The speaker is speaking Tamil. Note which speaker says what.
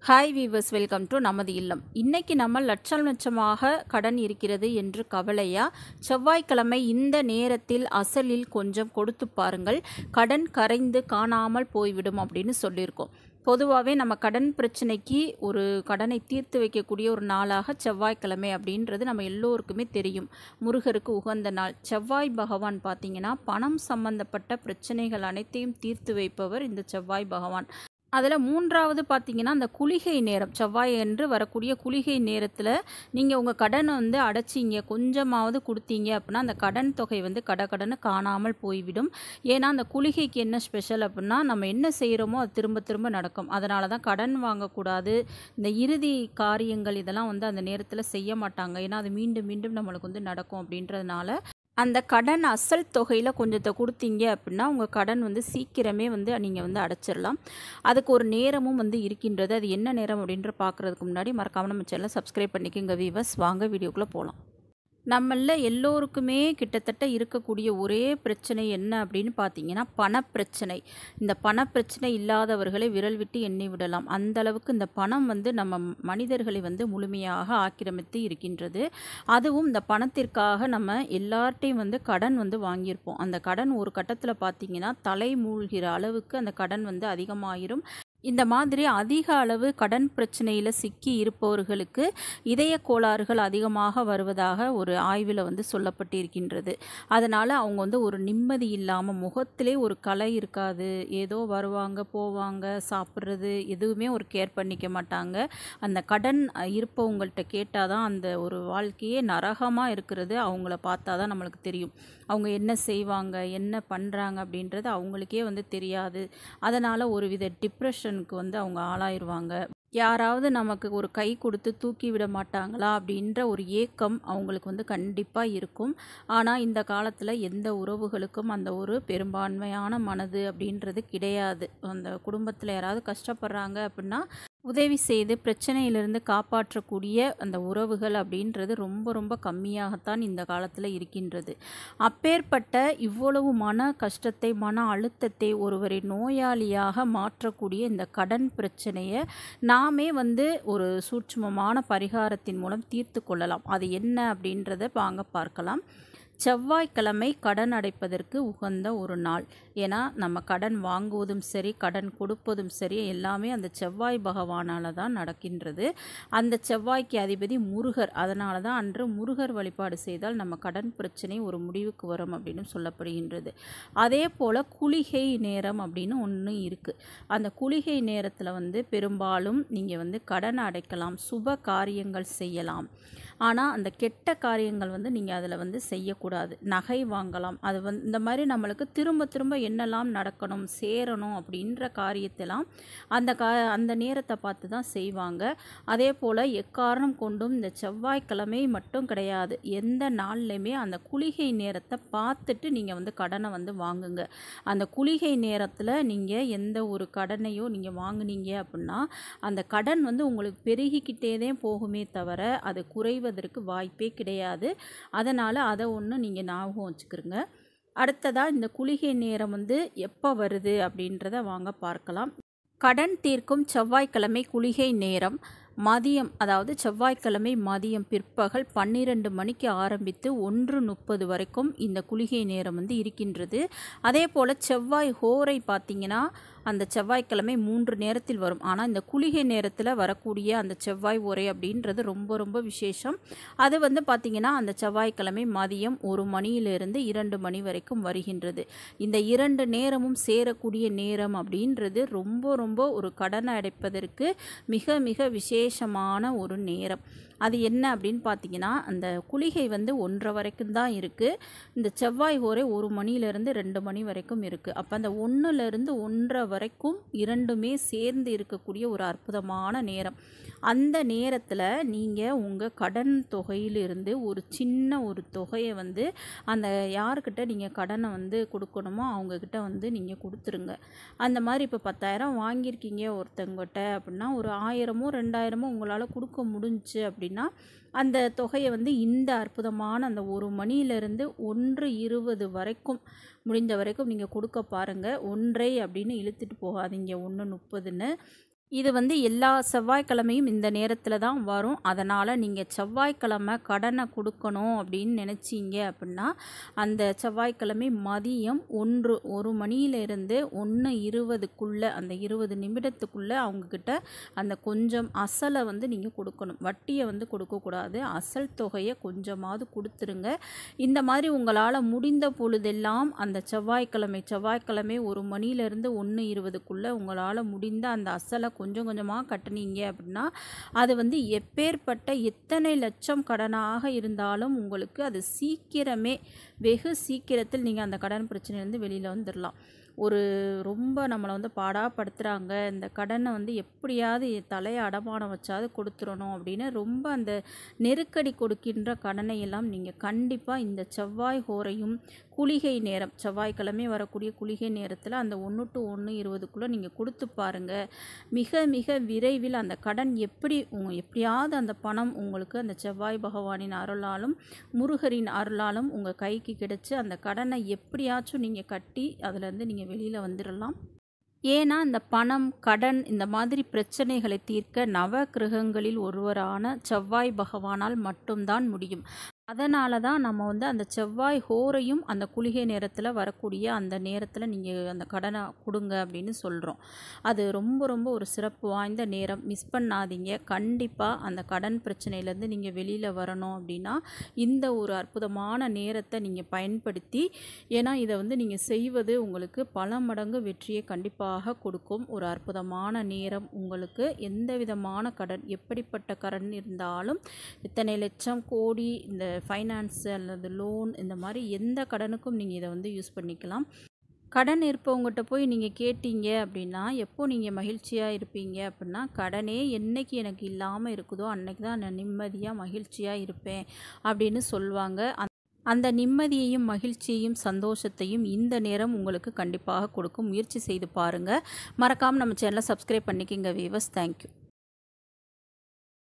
Speaker 1: ஹாய் வீவர்ஸ், வெல்கம் டு நமது இல்லம். இன்னைக்கு நம்ம லட்சம் லட்சமாக கடன் இருக்கிறது என்று கவலையா? செவ்வாய்க்கிழமை இந்த நேரத்தில் அசலில் கொஞ்சம் கொடுத்து பாருங்கள், கடன் கரைந்து காணாமல் போய்விடும் அப்படின்னு சொல்லியிருக்கோம். பொதுவாகவே நம்ம கடன் பிரச்சனைக்கு ஒரு கடனை தீர்த்து வைக்கக்கூடிய ஒரு நாளாக செவ்வாய்க்கிழமை அப்படின்றது நம்ம எல்லோருக்குமே தெரியும். முருகருக்கு உகந்த நாள். செவ்வாய் பகவான் பார்த்திங்கன்னா பணம் சம்பந்தப்பட்ட பிரச்சனைகள் அனைத்தையும் தீர்த்து வைப்பவர் இந்த செவ்வாய் பகவான். அதில் மூன்றாவது பார்த்தீங்கன்னா, அந்த குளிகை நேரம், செவ்வாய் அன்று வரக்கூடிய குளிகை நேரத்தில் நீங்கள் உங்கள் கடனை அடைச்சிங்க, கொஞ்சமாவது கொடுத்தீங்க அப்படின்னா அந்த கடன் தொகை கடன்னு காணாமல் போய்விடும். ஏன்னா அந்த குளிகைக்கு என்ன ஸ்பெஷல் அப்படின்னா, நம்ம என்ன செய்கிறோமோ அது திரும்ப திரும்ப நடக்கும். அதனால தான் கடன் வாங்கக்கூடாது. இந்த இறுதி காரியங்கள் இதெல்லாம் அந்த நேரத்தில் செய்ய மாட்டாங்க. ஏன்னா அது மீண்டும் மீண்டும் நம்மளுக்கு நடக்கும் அப்படின்றதுனால அந்த கடன் அசல் தொகையில் கொஞ்சத்தை கொடுத்தீங்க அப்படின்னா உங்கள் கடன் சீக்கிரமே நீங்கள் அடைச்சிடலாம். அதுக்கு ஒரு நேரமும் இருக்கின்றது. அது என்ன நேரம் அப்படின்ற பார்க்குறதுக்கு முன்னாடி மறக்காமல் நம்ம சேனலை சப்ஸ்கிரைப் பண்ணிக்கோங்க வீவர்ஸ். வாங்க வீடியோக்குள்ளே போகலாம். நம்மள எல்லோருக்குமே கிட்டத்தட்ட இருக்கக்கூடிய ஒரே பிரச்சனை என்ன அப்படின்னு பார்த்தீங்கன்னா பணப்பிரச்சனை. இந்த பணப்பிரச்சனை இல்லாதவர்களை விரல் விட்டு எண்ணி விடலாம். அந்த அளவுக்கு இந்த பணம் நம்ம மனிதர்களை முழுமையாக ஆக்கிரமித்து இருக்கின்றது. அதுவும் இந்த பணத்திற்காக நம்ம எல்லார்ட்டையும் கடன் வாங்கியிருப்போம். அந்த கடன் ஒரு கட்டத்தில் பார்த்தீங்கன்னா தலை மூழ்கிற அளவுக்கு அந்த கடன் அதிகமாகிரும். இந்த மாதிரி அதிக அளவு கடன் பிரச்சனையில் சிக்கி இருப்பவர்களுக்கு இதய கோளாறுகள் அதிகமாக வருவதாக ஒரு ஆய்வில் சொல்லப்பட்டிருக்கின்றது. அதனால் அவங்க ஒரு நிம்மதி இல்லாமல் முகத்திலே ஒரு கலை இருக்காது. ஏதோ வருவாங்க போவாங்க, சாப்பிட்றது எதுவுமே ஒரு கேர் பண்ணிக்க மாட்டாங்க. அந்த கடன் இருப்பவங்கள்ட்ட கேட்டால் தான் அந்த ஒரு வாழ்க்கையே நரகமாக இருக்கிறது அவங்கள பார்த்தா தான் நம்மளுக்கு தெரியும். அவங்க என்ன செய்வாங்க, என்ன பண்ணுறாங்க அப்படின்றது அவங்களுக்கே தெரியாது. அதனால் ஒரு வித டிப்ரெஷனுக்கு அவங்க ஆளாயிருவாங்க. யாராவது நமக்கு ஒரு கை கொடுத்து தூக்கி விட மாட்டாங்களா அப்படின்ற ஒரு ஏக்கம் அவங்களுக்கு கண்டிப்பாக இருக்கும். ஆனால் இந்த காலத்தில் எந்த உறவுகளுக்கும் அந்த ஒரு பெரும்பான்மையான மனது அப்படின்றது கிடையாது. அந்த குடும்பத்தில் யாராவது கஷ்டப்படுறாங்க அப்படின்னா உதவி செய்து பிரச்சனையிலிருந்து காப்பாற்றக்கூடிய அந்த உறவுகள் அப்படின்றது ரொம்ப ரொம்ப கம்மியாகத்தான் இந்த காலத்தில் இருக்கின்றது. அப்பேற்பட்ட இவ்வளவு மன கஷ்டத்தை, மன அழுத்தத்தை ஒருவரை நோயாளியாக மாற்றக்கூடிய இந்த கடன் பிரச்சனையை நாமே ஒரு சூட்சுமமான பரிகாரத்தின் மூலம் தீர்த்து கொள்ளலாம். அது என்ன அப்படின்றத வாங்க பார்க்கலாம். செவ்வாய்க்கிழமை கடன் அடைப்பதற்கு உகந்த ஒரு நாள். ஏன்னா நம்ம கடன் வாங்குவதும் சரி, கடன் கொடுப்பதும் சரி, எல்லாமே அந்த செவ்வாய் பகவானால் தான் நடக்கின்றது. அந்த செவ்வாய்க்கு அதிபதி முருகர். அதனால தான் அன்று முருகர் வழிபாடு செய்தால் நம்ம கடன் பிரச்சனை ஒரு முடிவுக்கு வரும் அப்படின்னு சொல்லப்படுகின்றது. அதே போல் குளிகை நேரம் அப்படின்னு ஒன்று இருக்குது. அந்த குளிகை நேரத்தில் பெரும்பாலும் நீங்கள் கடன் அடைக்கலாம், சுப காரியங்கள் செய்யலாம். ஆனால் அந்த கெட்ட காரியங்கள் நீங்கள் அதில் செய்யக்கூடாது. நகை வாங்கலாம். அது இந்த மாதிரி நம்மளுக்கு திரும்ப திரும்ப என்னெல்லாம் நடக்கணும், சேரணும் அப்படின்ற காரியத்தெல்லாம் அந்த நேரத்தை பார்த்து தான் செய்வாங்க. அதே போல் எக்காரணம் கொண்டும் இந்த செவ்வாய்க்கிழமை மட்டும் கிடையாது, எந்த நாள்லையுமே அந்த குளிகை நேரத்தை பார்த்துட்டு நீங்கள் கடனை வாங்குங்க. அந்த குளிகை நேரத்தில் நீங்கள் எந்த ஒரு கடனையோ நீங்கள் வாங்குனீங்க அப்படின்னா அந்த கடன் உங்களுக்கு பெருகிக்கிட்டே தான் போகுமே தவிர அது குறைவதற்கு வாய்ப்பே கிடையாது. அதனால் அதை ஒன்று நீங்கள் ஞாபகம் வச்சுக்கிறங்க. அடுத்ததாக இந்த குளிகை நேரம் எப்போ வருது அப்படின்றத வாங்க பார்க்கலாம். கடன் தீர்க்கும் செவ்வாய்க்கிழமை குளிகை நேரம் மதியம், அதாவது செவ்வாய்க்கிழமை மதியம் பிற்பகல் 12 மணிக்கு ஆரம்பித்து 1:30 வரைக்கும் இந்த குளிகை நேரம் இருக்கின்றது. அதே போல் செவ்வாய் ஹோரை பார்த்திங்கன்னா அந்த செவ்வாய்க்கிழமை 3 நேரத்தில் வரும். ஆனால் இந்த குளிகை நேரத்தில் வரக்கூடிய அந்த செவ்வாய் ஓரை அப்படின்றது ரொம்ப ரொம்ப விசேஷம். அது பார்த்திங்கன்னா அந்த செவ்வாய்க்கிழமை மதியம் 1 மணியிலிருந்து 2 மணி வரைக்கும் வருகின்றது. இந்த 2 நேரமும் சேரக்கூடிய நேரம் அப்படின்றது ரொம்ப ரொம்ப ஒரு கடனை அடைப்பதற்கு மிக மிக விசேஷமான ஒரு நேரம். அது என்ன அப்படின்னு பார்த்தீங்கன்னா அந்த குளிகை 1:30 வரைக்கும் தான் இருக்குது. இந்த செவ்வாய் ஓரை 1 மணியிலிருந்து 2 மணி வரைக்கும் இருக்குது. அப்போ அந்த 1லேருந்து 1:30 வரைக்கும் இரண்டுமே சேர்ந்து இருக்கக்கூடிய ஒரு அற்புதமான நேரம். அந்த நேரத்தில் நீங்கள் உங்கள் கடன் தொகையிலிருந்து ஒரு சின்ன ஒரு தொகையை அந்த யாருக்கிட்ட நீங்கள் கடனை கொடுக்கணுமோ அவங்கக்கிட்ட நீங்கள் கொடுத்துருங்க. அந்த மாதிரி இப்போ 10,000 வாங்கியிருக்கீங்க ஒருத்தங்கிட்ட அப்படின்னா ஒரு 1000மோ 2000மோ உங்களால் கொடுக்க முடிஞ்சுச்சு அப்படின்னா அந்த தொகையை இந்த அற்புதமான அந்த 1 மணியிலிருந்து 1:20 வரைக்கும் முடிந்த வரைக்கும் நீங்கள் கொடுக்க பாருங்கள். 1:30 அப்படின்னு இழுத்துட்டு போகாதீங்க 1:30ன்னு. இது வந்து எல்லா செவ்வாய்க்கிழமையும் இந்த நேரத்தில் தான் வரும். அதனால் நீங்கள் செவ்வாய்க்கிழமை கடனை கொடுக்கணும் அப்படின்னு நினச்சிங்க அப்படின்னா, அந்த செவ்வாய்க்கிழமை மதியம் 1 மணியிலிருந்து 1:20க்குள்ளே, அந்த 20 நிமிடத்துக்குள்ளே அவங்கக்கிட்ட அந்த கொஞ்சம் அசலை வந்து நீங்கள் கொடுக்கணும். வட்டியை வந்து கொடுக்கக்கூடாது. அசல் தொகையை கொஞ்சமாவது கொடுத்துருங்க. இந்த மாதிரி உங்களால் முடிந்த பொழுதெல்லாம் அந்த செவ்வாய்க்கிழமை 1 மணியிலிருந்து 1:20க்குள்ளே உங்களால் முடிந்த அந்த அசலை கொஞ்சம் கொஞ்சமாக கட்டுனீங்க அப்படின்னா, அது வந்து எப்பேற்பட்ட எத்தனை லட்சம் கடனாக இருந்தாலும் உங்களுக்கு அது சீக்கிரமே, வெகு சீக்கிரத்தில் நீங்கள் அந்த கடன் பிரச்சனையிலேருந்து வெளியில் வந்துடலாம். ரொம்ப நம்மளை வந்து பாடாப்படுத்துகிறாங்க, இந்த கடனை வந்து எப்படியாவது தலையை அடமானம் வச்சாவது கொடுத்துடணும் அப்படின்னு ரொம்ப அந்த நெருக்கடி கொடுக்கின்ற கடனை எல்லாம் நீங்கள் கண்டிப்பாக இந்த செவ்வாய் ஹோரையும் குளிகை நேரம், செவ்வாய்க்கிழமை வரக்கூடிய குளிகை நேரத்தில் அந்த 1 to 1:20க்குள்ளே நீங்கள் கொடுத்து பாருங்கள். மிக மிக விரைவில் அந்த கடன் எப்படியாவது அந்த பணம் உங்களுக்கு அந்த செவ்வாய் பகவானின் அருளாலும் முருகரின் அருளாலும் உங்கள் கைக்கு கிடைச்சி அந்த கடனை எப்படியாச்சும் நீங்கள் கட்டி அதிலேருந்து நீங்கள் வெளியில் வந்துடலாம். ஏன்னா இந்த பணம், கடன் இந்த மாதிரி பிரச்சனைகளை தீர்க்க நவ கிரகங்களில் ஒருவரான செவ்வாய் பகவானால் மட்டும்தான் முடியும். அதனால தான் நம்ம வந்து அந்த செவ்வாய் ஹோரையும் அந்த குளிகை நேரத்தில் வரக்கூடிய அந்த நேரத்தில் நீங்கள் அந்த கடனை கொடுங்க அப்படின்னு சொல்கிறோம். அது ரொம்ப ரொம்ப ஒரு சிறப்பு வாய்ந்த நேரம். மிஸ் பண்ணாதீங்க. கண்டிப்பாக அந்த கடன் பிரச்சனையிலேருந்து நீங்கள் வெளியில் வரணும் அப்படின்னா இந்த ஒரு அற்புதமான நேரத்தை நீங்கள் பயன்படுத்தி, ஏன்னா இதை வந்து நீங்கள் செய்வது உங்களுக்கு பல மடங்கு வெற்றியை கண்டிப்பாக கொடுக்கும். ஒரு அற்புதமான நேரம். உங்களுக்கு எந்த விதமான கடன், எப்படிப்பட்ட கடன் இருந்தாலும், இத்தனை லட்சம், கோடி, இந்த ஃபைனான்ஸ் அல்லது லோன், இந்த மாதிரி எந்த கடனுக்கும் நீங்கள் இதை வந்து யூஸ் பண்ணிக்கலாம். கடன் இருப்பவங்ககிட்ட போய் நீங்கள் கேட்டீங்க அப்படின்னா, எப்போ நீங்கள் மகிழ்ச்சியாக இருப்பீங்க அப்படின்னா, கடனே என்னைக்கு எனக்கு இல்லாமல் இருக்குதோ அன்னைக்கு தான் நான் நிம்மதியாக மகிழ்ச்சியாக இருப்பேன் அப்படின்னு சொல்லுவாங்க. அந்த நிம்மதியையும் மகிழ்ச்சியையும் சந்தோஷத்தையும் இந்த நேரம் உங்களுக்கு கண்டிப்பாக கொடுக்கும். முயற்சி செய்து பாருங்கள். மறக்காமல் நம்ம சேனலை சப்ஸ்கிரைப் பண்ணிக்கங்க வீவர்ஸ். தேங்க்யூ.